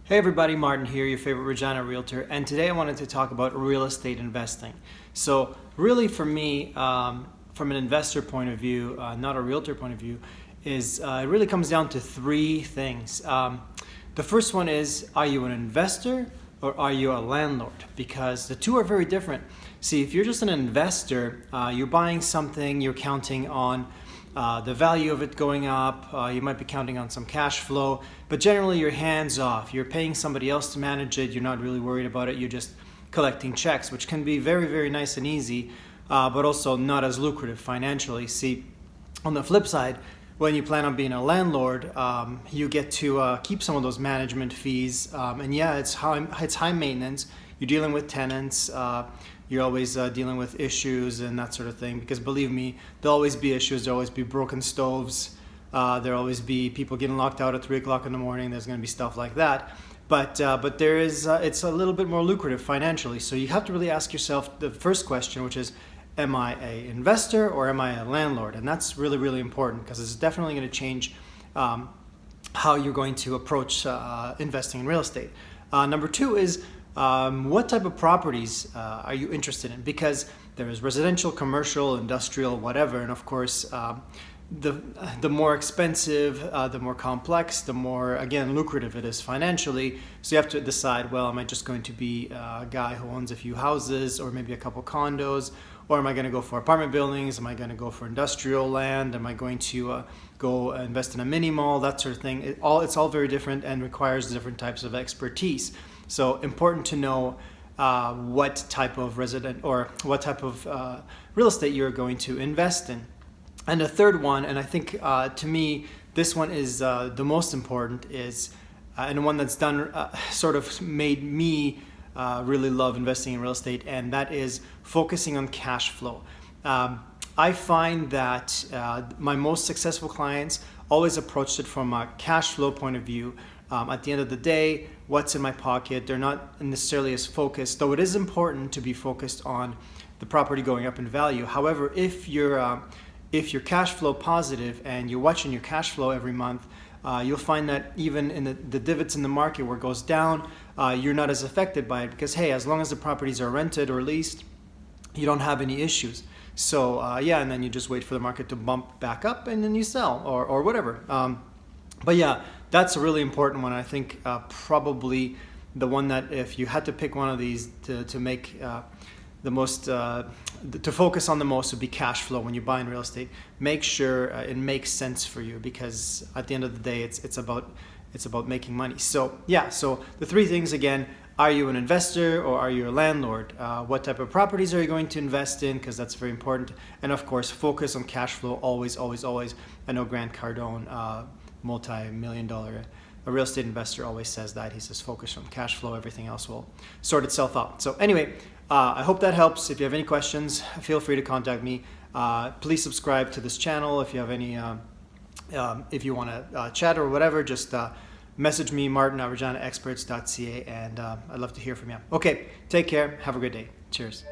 Hey everybody, Martin here, your favorite Regina Realtor, and today I wanted to talk about real estate investing. So really for me, from an investor point of view, not a realtor point of view, is it really comes down to three things. The first one is, are you an investor or are you a landlord? Because the two are very different. See, if you're just an investor, you're buying something, you're counting on the value of it going up, you might be counting on some cash flow, but generally you're hands off. You're paying somebody else to manage it, you're not really worried about it, you're just collecting checks, which can be very, very nice and easy, but also not as lucrative financially. See, on the flip side, when you plan on being a landlord, you get to keep some of those management fees, and yeah, it's high maintenance. You're dealing with tenants, you're always dealing with issues and that sort of thing, because believe me, there'll always be issues, there'll always be broken stoves, there'll always be people getting locked out at 3 o'clock in the morning, there's going to be stuff like that. But there is, it's a little bit more lucrative financially, so you have to really ask yourself the first question, which is, am I an investor or am I a landlord? And that's really, really important, because it's definitely going to change how you're going to approach investing in real estate. Number two is, what type of properties are you interested in? Because there is residential, commercial, industrial, whatever, and of course the more expensive, the more complex, the more, again, lucrative it is financially. So you have to decide, well, am I just going to be a guy who owns a few houses or maybe a couple condos, or am I going to go for apartment buildings? Am I going to go for industrial land? Am I going to go invest in a mini mall? That sort of thing. It's all very different and requires different types of expertise. So important to know what type of resident or what type of real estate you're going to invest in. And the third one, and I think to me this one is the most important, is and one that's done sort of made me really love investing in real estate, and that is focusing on cash flow. I find that my most successful clients always approached it from a cash flow point of view. At the end of the day, what's in my pocket? They're not necessarily as focused, though it is important to be focused on the property going up in value. However, if you're cash flow positive and you're watching your cash flow every month, you'll find that even in the divots in the market where it goes down, you're not as affected by it, because hey, as long as the properties are rented or leased, you don't have any issues. So yeah, and then you just wait for the market to bump back up and then you sell or whatever. But yeah, that's a really important one. I think probably the one that if you had to pick one of these to make the most, to focus on the most, would be cash flow. When you buy in real estate, make sure it makes sense for you, because at the end of the day, it's about making money. So yeah, so the three things again: are you an investor or are you a landlord? What type of properties are you going to invest in? Because that's very important. And of course, focus on cash flow always, always, always. I know Grant Cardone, multi-million-dollar real estate investor, always says that. He says focus on cash flow, everything else will sort itself out. So anyway, I hope that helps. If you have any questions, feel free to contact me. Please subscribe to this channel. If you have any, if you want to chat or whatever, just message me, martin@reginaexperts.ca, and I'd love to hear from you. Okay, take care. Have a good day. Cheers.